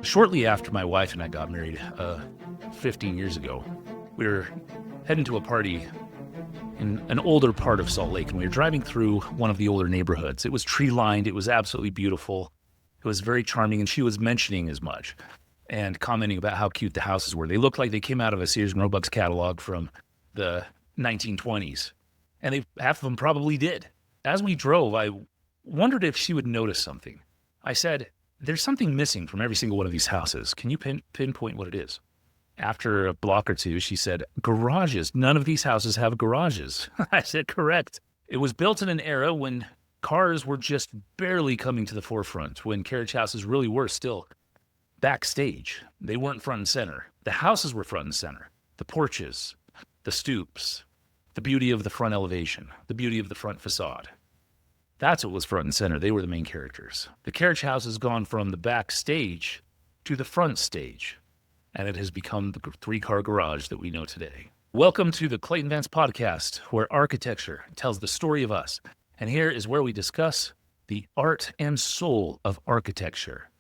Shortly after my wife and I got married 15 years ago, we were heading to a party in an older part of Salt Lake, and we were driving through one of the older neighborhoods. It was tree-lined. It was absolutely beautiful. It was very charming, and she was mentioning as much and commenting about how cute the houses were. They looked like they came out of a Sears and Roebuck's catalog from the 1920s, and half of them probably did. As we drove, I wondered if she would notice something. I said, "There's something missing from every single one of these houses. Can you pinpoint what it is?" After a block or two, she said, "Garages. None of these houses have garages." I said, "Correct." It was built in an era when cars were just barely coming to the forefront, when carriage houses really were still backstage. They weren't front and center. The houses were front and center. The porches, the stoops, the beauty of the front elevation, the beauty of the front facade. That's what was front and center. They were the main characters. The carriage house has gone from the backstage to the front stage, and it has become the three-car garage that we know today. Welcome to the Clayton Vance Podcast, where architecture tells the story of us. And here is where we discuss the art and soul of architecture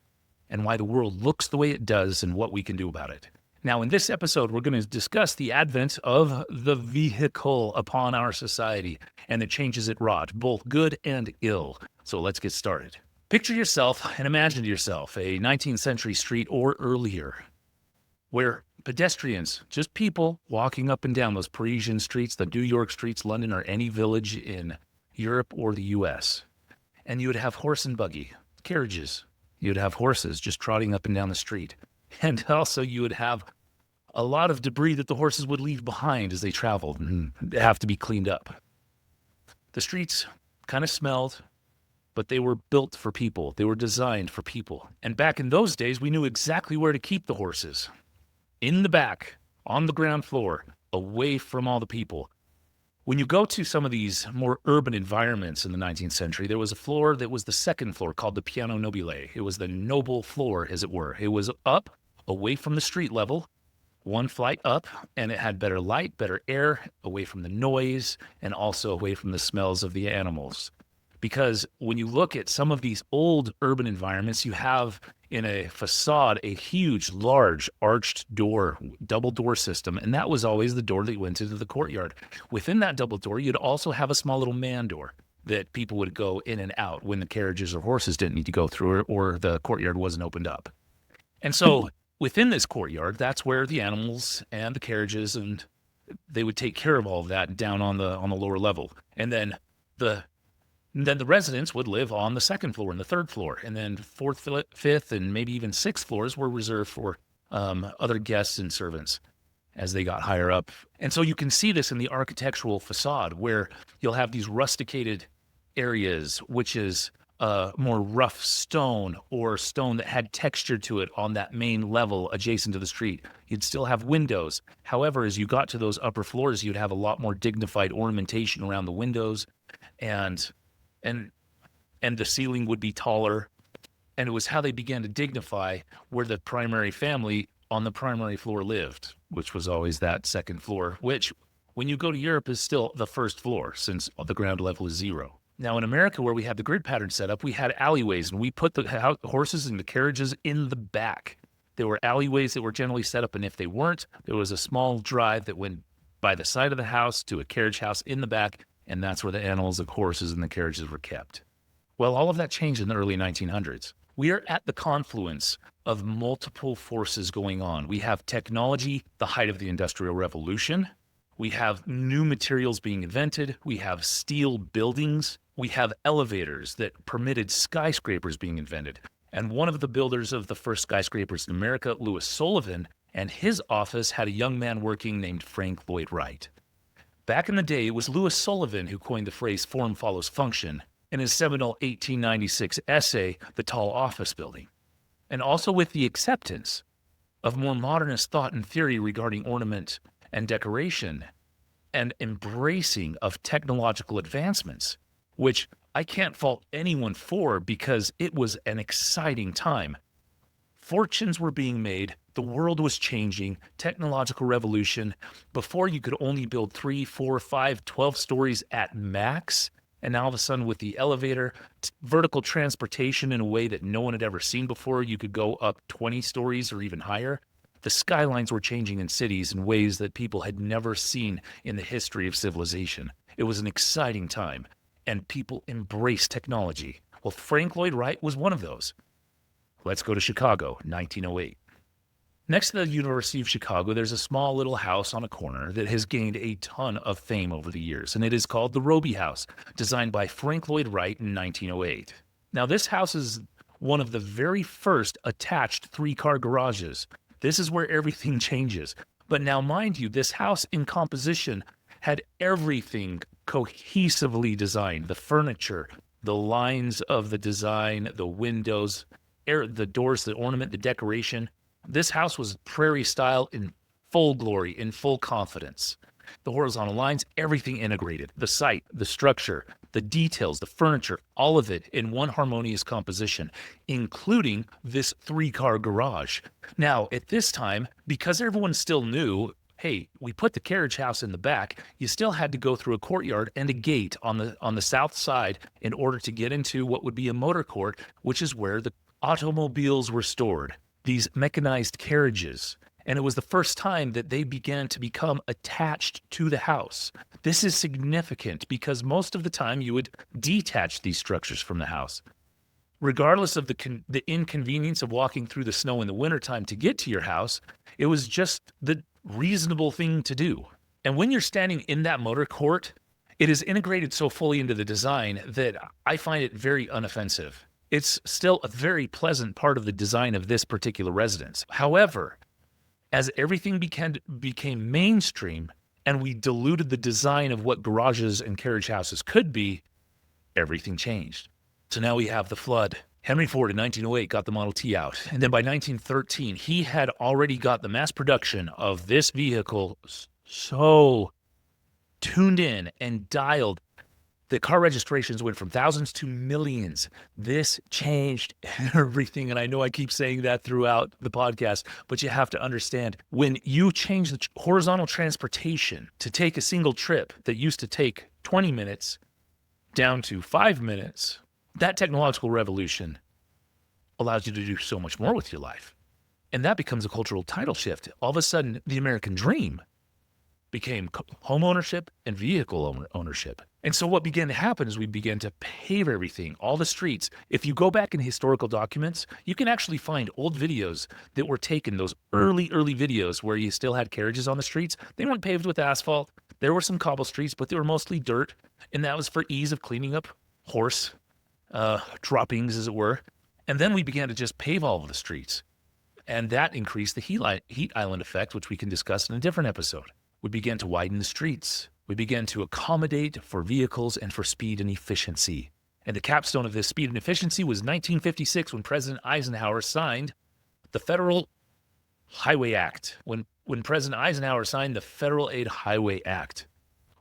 and why the world looks the way it does and what we can do about it. Now, in this episode, we're going to discuss the advent of the vehicle upon our society and the changes it wrought, both good and ill. So let's get started. Picture yourself and imagine yourself a 19th century street or earlier, where pedestrians, just people walking up and down those Parisian streets, the New York streets, London, or any village in Europe or the US. And you would have horse and buggy, carriages. You would have horses just trotting up and down the street. And also you would have a lot of debris that the horses would leave behind as they traveled and have to be cleaned up. The streets kind of smelled, but they were built for people. They were designed for people. And back in those days, we knew exactly where to keep the horses. In the back, on the ground floor, away from all the people. When you go to some of these more urban environments in the 19th century, there was a floor that was the second floor called the piano nobile. It was the noble floor, as it were. It was up, away from the street level, one flight up, and it had better light, better air, away from the noise, and also away from the smells of the animals. Because when you look at some of these old urban environments, you have in a facade a huge, large, arched door, double door system, and that was always the door that went into the courtyard. Within that double door, you'd also have a small little man door that people would go in and out when the carriages or horses didn't need to go through it or the courtyard wasn't opened up. And so within this courtyard, that's where the animals and the carriages, and they would take care of all of that down on the lower level. And then the residents would live on the second floor and the third floor, and then fourth, fifth, and maybe even sixth floors were reserved for other guests and servants as they got higher up. And so you can see this in the architectural facade where you'll have these rusticated areas, which is more rough stone or stone that had texture to it on that main level adjacent to the street. You'd still have windows. However, as you got to those upper floors, you'd have a lot more dignified ornamentation around the windows, and the ceiling would be taller. And it was how they began to dignify where the primary family on the primary floor lived, which was always that second floor, which when you go to Europe is still the first floor since the ground level is zero. Now in America, where we had the grid pattern set up, we had alleyways, and we put the horses and the carriages in the back. There were alleyways that were generally set up, and if they weren't, there was a small drive that went by the side of the house to a carriage house in the back, and that's where the animals, the horses, and the carriages were kept. Well, all of that changed in the early 1900s. We are at the confluence of multiple forces going on. We have technology, the height of the Industrial Revolution. We have new materials being invented. We have steel buildings. We have elevators that permitted skyscrapers being invented. And one of the builders of the first skyscrapers in America, Louis Sullivan, and his office had a young man working named Frank Lloyd Wright. Back in the day, it was Louis Sullivan who coined the phrase form follows function in his seminal 1896 essay, The Tall Office Building. And also with the acceptance of more modernist thought and theory regarding ornament and decoration and embracing of technological advancements, which I can't fault anyone for because it was an exciting time. Fortunes were being made, the world was changing, technological revolution. Before you could only build 3, 4, 5, 12 stories at max, And now all of a sudden with the elevator, vertical transportation in a way that no one had ever seen before, you could go up 20 stories or even higher. The skylines were changing in cities in ways that people had never seen in the history of civilization. It was an exciting time, and people embraced technology. Well, Frank Lloyd Wright was one of those. Let's go to Chicago, 1908. Next to the University of Chicago, there's a small little house on a corner that has gained a ton of fame over the years, and it is called the Robie House, designed by Frank Lloyd Wright in 1908. Now, this house is one of the very first attached three-car garages. This is where everything changes. But now, mind you, this house in composition had everything cohesively designed. The furniture, the lines of the design, the windows, the doors, the ornament, the decoration. This house was prairie style in full glory, in full confidence. The horizontal lines, everything integrated. The site, the structure, the details, the furniture, all of it in one harmonious composition, including this three-car garage. Now, at this time, because everyone still knew, hey, we put the carriage house in the back, you still had to go through a courtyard and a gate on the south side in order to get into what would be a motor court, which is where the automobiles were stored, these mechanized carriages. And it was the first time that they began to become attached to the house. This is significant because most of the time you would detach these structures from the house. Regardless of the inconvenience of walking through the snow in the wintertime to get to your house, it was just the reasonable thing to do. And when you're standing in that motor court, it is integrated so fully into the design that I find it very unoffensive. It's still a very pleasant part of the design of this particular residence. However, as everything became mainstream and we diluted the design of what garages and carriage houses could be, everything changed. So now we have the flood. Henry Ford in 1908 got the Model T out. And then by 1913, he had already got the mass production of this vehicle so tuned in and dialed that car registrations went from thousands to millions. This changed everything. And I know I keep saying that throughout the podcast, but you have to understand, when you change the horizontal transportation to take a single trip that used to take 20 minutes down to 5 minutes, that technological revolution allows you to do so much more with your life. And that becomes a cultural title shift. All of a sudden, the American dream became home ownership and vehicle ownership. And so what began to happen is we began to pave everything, all the streets. If you go back in historical documents, you can actually find old videos that were taken, those early videos where you still had carriages on the streets. They weren't paved with asphalt. There were some cobble streets, but they were mostly dirt. And that was for ease of cleaning up horse droppings, as it were. And then we began to just pave all of the streets. And that increased the heat island effect, which we can discuss in a different episode. We began to widen the streets. We began to accommodate for vehicles and for speed and efficiency. And the capstone of this speed and efficiency was 1956 when President Eisenhower signed the Federal Highway Act. When President Eisenhower signed the Federal Aid Highway Act,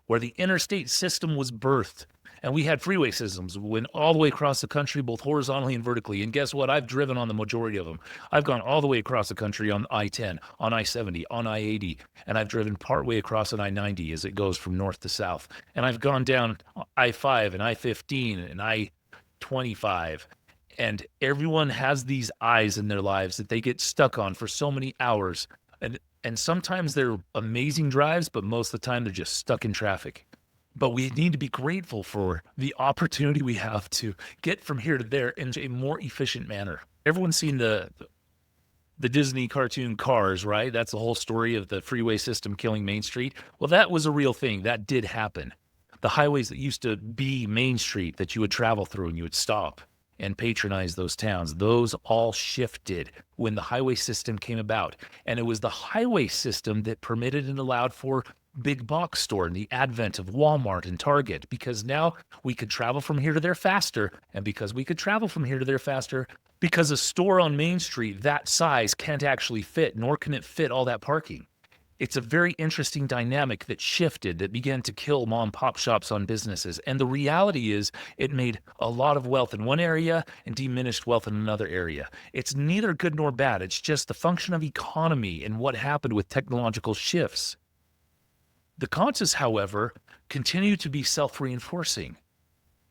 where the interstate system was birthed. And we had freeway systems went all the way across the country, both horizontally and vertically. And guess what? I've driven on the majority of them. I've gone all the way across the country on I-10, on I-70, on I-80, and I've driven partway across on I-90 as it goes from north to south. And I've gone down I-5 and I-15 and I-25. And everyone has these eyes in their lives that they get stuck on for so many hours. And sometimes they're amazing drives, but most of the time they're just stuck in traffic. But we need to be grateful for the opportunity we have to get from here to there in a more efficient manner. Everyone's seen the Disney cartoon Cars, right? That's the whole story of the freeway system killing Main Street. Well, that was a real thing. That did happen. The highways that used to be Main Street that you would travel through and you would stop and patronize those towns, those all shifted when the highway system came about. And it was the highway system that permitted and allowed for big box store and the advent of Walmart and Target, because now we could travel from here to there faster. And because we could travel from here to there faster, because a store on Main Street that size can't actually fit, nor can it fit all that parking. It's a very interesting dynamic that shifted, that began to kill mom and pop shops on businesses. And the reality is it made a lot of wealth in one area and diminished wealth in another area. It's neither good nor bad. It's just the function of economy and what happened with technological shifts. The causes, however, continue to be self-reinforcing.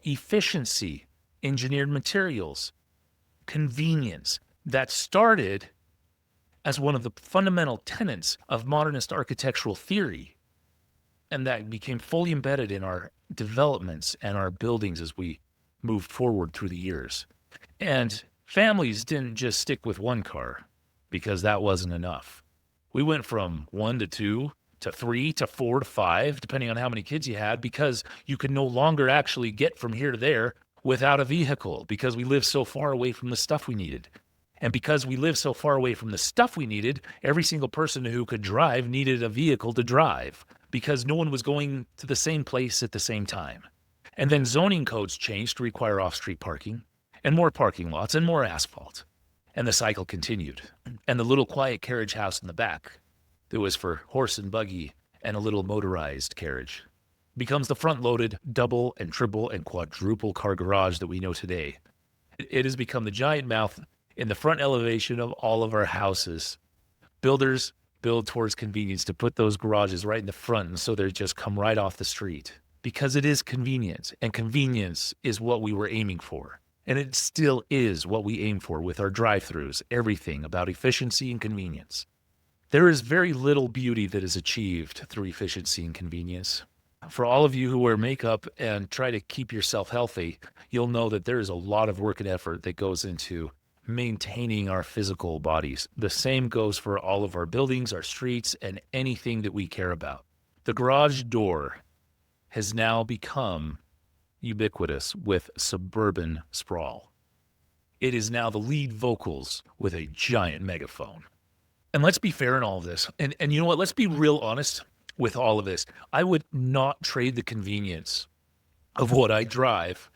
efficiency, engineered materials, convenience that started as one of the fundamental tenets of modernist architectural theory, and that became fully embedded in our developments and our buildings as we moved forward through the years. And families didn't just stick with one car because that wasn't enough. We went from 1 to 2 to 3 to 4 to 5, depending on how many kids you had, because you could no longer actually get from here to there without a vehicle because we lived so far away from the stuff we needed. And because we lived so far away from the stuff we needed, every single person who could drive needed a vehicle to drive because no one was going to the same place at the same time. And then zoning codes changed to require off-street parking and more parking lots and more asphalt. And the cycle continued. And the little quiet carriage house in the back that was for horse and buggy and a little motorized carriage becomes the front-loaded double and triple and quadruple car garage that we know today. It has become the giant mouth in the front elevation of all of our houses. Builders build towards convenience to put those garages right in the front, and so they just come right off the street because it is convenient, and convenience is what we were aiming for. And it still is what we aim for with our drive-thrus, everything about efficiency and convenience. There is very little beauty that is achieved through efficiency and convenience. For all of you who wear makeup and try to keep yourself healthy, you'll know that there is a lot of work and effort that goes into maintaining our physical bodies. The same goes for all of our buildings, our streets, and anything that we care about. The garage door has now become ubiquitous with suburban sprawl. It is now the lead vocals with a giant megaphone. And let's be fair in all of this. And you know what? Let's be real honest with all of this. I would not trade the convenience of what I drive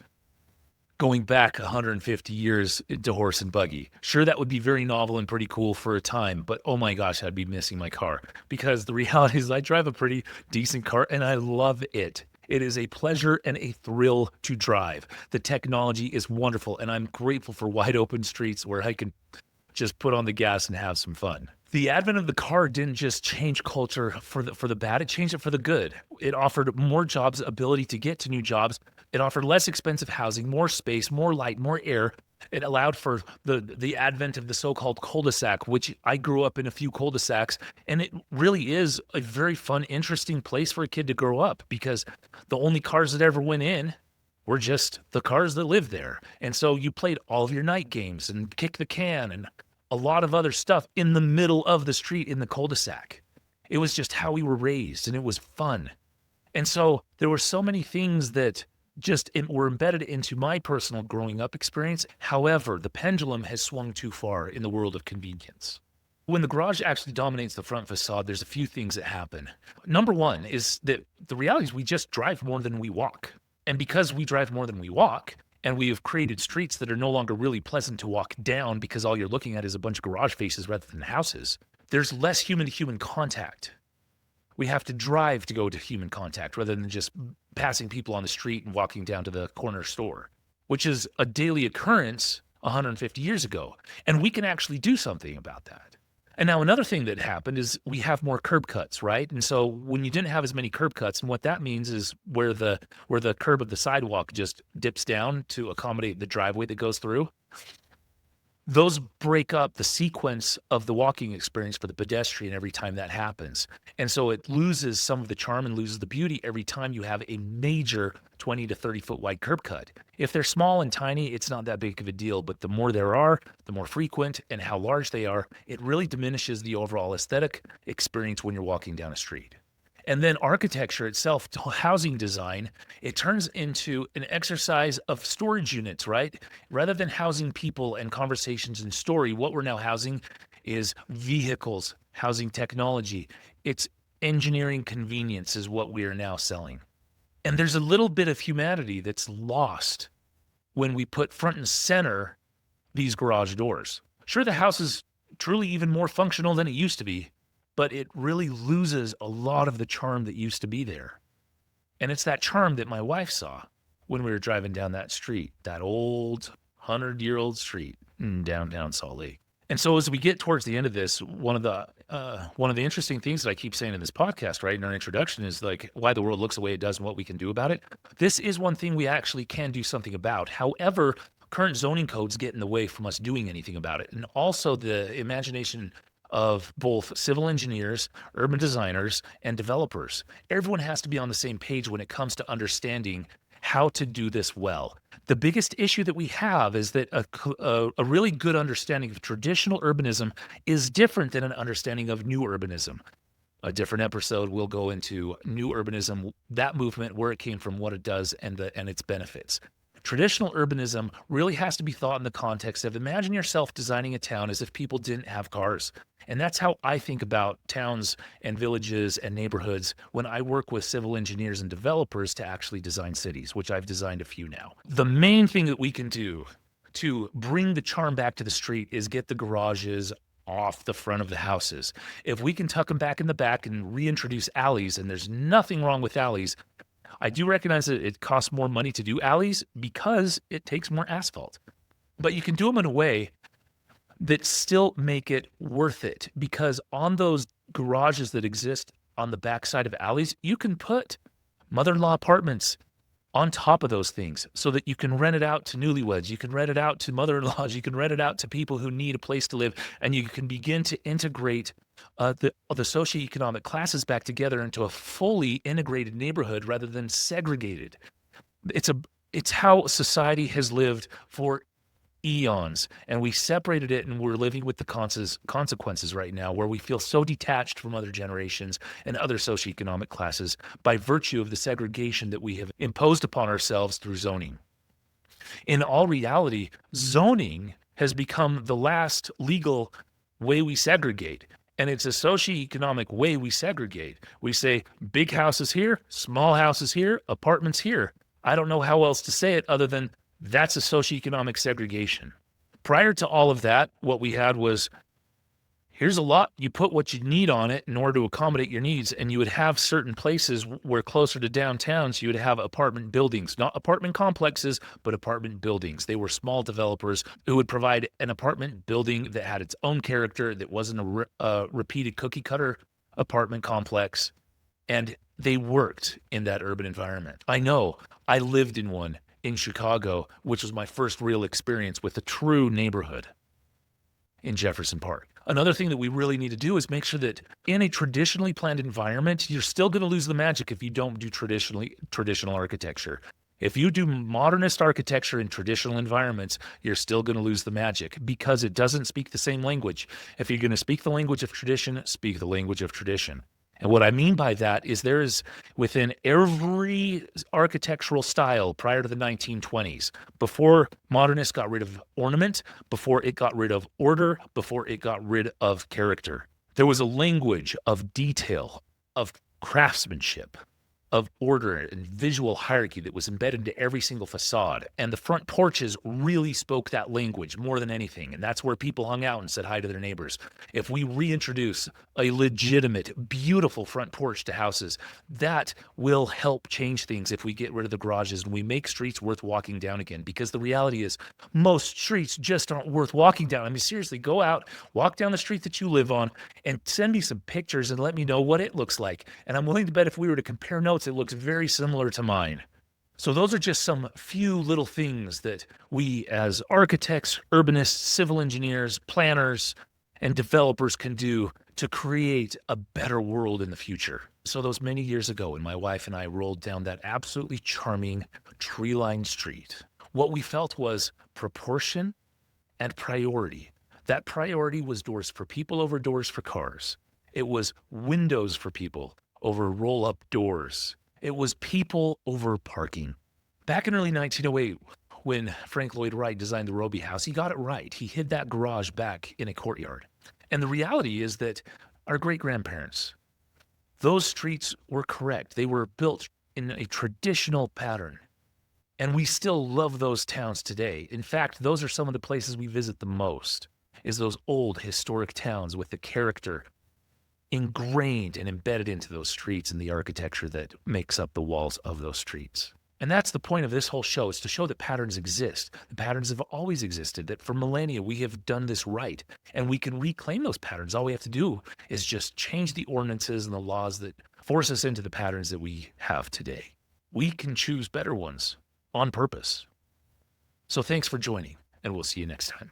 going back 150 years to horse and buggy. Sure, that would be very novel and pretty cool for a time, but oh my gosh, I'd be missing my car because the reality is I drive a pretty decent car and I love it. It is a pleasure and a thrill to drive. The technology is wonderful, and I'm grateful for wide open streets where I can just put on the gas and have some fun. The advent of the car didn't just change culture for the bad, it changed it for the good. It offered more jobs, ability to get to new jobs. It offered less expensive housing, more space, more light, more air. It allowed for the advent of the so-called cul-de-sac, which I grew up in a few cul-de-sacs, and it really is a very fun, interesting place for a kid to grow up because the only cars that ever went in were just the cars that lived there. And so you played all of your night games and kick the can and a lot of other stuff in the middle of the street in the cul-de-sac. It was just how we were raised, and it was fun. And so there were so many things that just were embedded into my personal growing up experience. However, the pendulum has swung too far in the world of convenience. When the garage actually dominates the front facade, there's a few things that happen. Number one is that the reality is we just drive more than we walk. And because we drive more than we walk, and we have created streets that are no longer really pleasant to walk down because all you're looking at is a bunch of garage faces rather than houses, there's less human-to-human contact. We have to drive to go to human contact rather than just passing people on the street and walking down to the corner store, which is a daily occurrence 150 years ago. And we can actually do something about that. And now another thing that happened is we have more curb cuts, right? And so when you didn't have as many curb cuts, and what that means is where the curb of the sidewalk just dips down to accommodate the driveway that goes through, those break up the sequence of the walking experience for the pedestrian every time that happens. And so it loses some of the charm and loses the beauty every time you have a major 20 to 30 foot wide curb cut. If they're small and tiny, it's not that big of a deal, but the more there are, the more frequent and how large they are, it really diminishes the overall aesthetic experience when you're walking down a street. And then architecture itself, housing design, it turns into an exercise of storage units, right? Rather than housing people and conversations and story, what we're now housing is vehicles, housing technology. It's engineering convenience is what we are now selling. And there's a little bit of humanity that's lost when we put front and center these garage doors. Sure, the house is truly even more functional than it used to be, but it really loses a lot of the charm that used to be there. And it's that charm that my wife saw when we were driving down that street, that old 100-year-old street in downtown Salt Lake. And so as we get towards the end of this, one of the interesting things that I keep saying in this podcast, right, in our introduction, is like why the world looks the way it does and what we can do about it. This is one thing we actually can do something about. However, current zoning codes get in the way from us doing anything about it. And also the imagination of both civil engineers, urban designers, and developers. Everyone has to be on the same page when it comes to understanding how to do this well. The biggest issue that we have is that a really good understanding of traditional urbanism is different than an understanding of new urbanism. A different episode will go into new urbanism, that movement, where it came from, what it does, and its benefits. Traditional urbanism really has to be thought in the context of imagine yourself designing a town as if people didn't have cars. And that's how I think about towns and villages and neighborhoods when I work with civil engineers and developers to actually design cities, which I've designed a few now. The main thing that we can do to bring the charm back to the street is get the garages off the front of the houses. If we can tuck them back in the back and reintroduce alleys, and there's nothing wrong with alleys, I do recognize that it costs more money to do alleys because it takes more asphalt. But you can do them in a way that still make it worth it, because on those garages that exist on the backside of alleys, you can put mother-in-law apartments on top of those things so that you can rent it out to newlyweds, you can rent it out to mother-in-laws, you can rent it out to people who need a place to live, and you can begin to integrate the socioeconomic classes back together into a fully integrated neighborhood rather than segregated. It's how society has lived for eons, and we separated it, and we're living with the consequences right now, where we feel so detached from other generations and other socioeconomic classes by virtue of the segregation that we have imposed upon ourselves through zoning. In all reality, zoning has become the last legal way we segregate, and it's a socioeconomic way we segregate. We say big houses here, small houses here, apartments here. I don't know how else to say it other than that's a socioeconomic segregation. Prior to all of that, what we had was, here's a lot, you put what you need on it in order to accommodate your needs, and you would have certain places where closer to downtowns, you would have apartment buildings, not apartment complexes, but apartment buildings. They were small developers who would provide an apartment building that had its own character, that wasn't a repeated cookie cutter apartment complex, and they worked in that urban environment. I know, I lived in one in Chicago, which was my first real experience with a true neighborhood in Jefferson Park. Another thing that we really need to do is make sure that in a traditionally planned environment, you're still going to lose the magic if you don't do traditional architecture. If you do modernist architecture in traditional environments, you're still going to lose the magic because it doesn't speak the same language. If you're going to speak the language of tradition, speak the language of tradition. And what I mean by that is there is within every architectural style prior to the 1920s, before modernists got rid of ornament, before it got rid of order, before it got rid of character, there was a language of detail, of craftsmanship, of order and visual hierarchy that was embedded into every single facade. And the front porches really spoke that language more than anything. And that's where people hung out and said hi to their neighbors. If we reintroduce a legitimate, beautiful front porch to houses, that will help change things if we get rid of the garages and we make streets worth walking down again. Because the reality is most streets just aren't worth walking down. I mean, seriously, go out, walk down the street that you live on and send me some pictures and let me know what it looks like. And I'm willing to bet if we were to compare notes, it looks very similar to mine. So those are just some few little things that we as architects, urbanists, civil engineers, planners, and developers can do to create a better world in the future. So those many years ago when my wife and I rolled down that absolutely charming tree-lined street, what we felt was proportion and priority. That priority was doors for people over doors for cars. It was windows for people over roll-up doors. It was people over parking. Back in early 1908, when Frank Lloyd Wright designed the Robie house, he got it right. He hid that garage back in a courtyard. And the reality is that our great-grandparents, those streets were correct. They were built in a traditional pattern. And we still love those towns today. In fact, those are some of the places we visit the most, is those old historic towns with the character ingrained and embedded into those streets and the architecture that makes up the walls of those streets. And that's the point of this whole show, is to show that patterns exist. The patterns have always existed, that for millennia we have done this right, and we can reclaim those patterns. All we have to do is just change the ordinances and the laws that force us into the patterns that we have today. We can choose better ones on purpose. So thanks for joining, and we'll see you next time.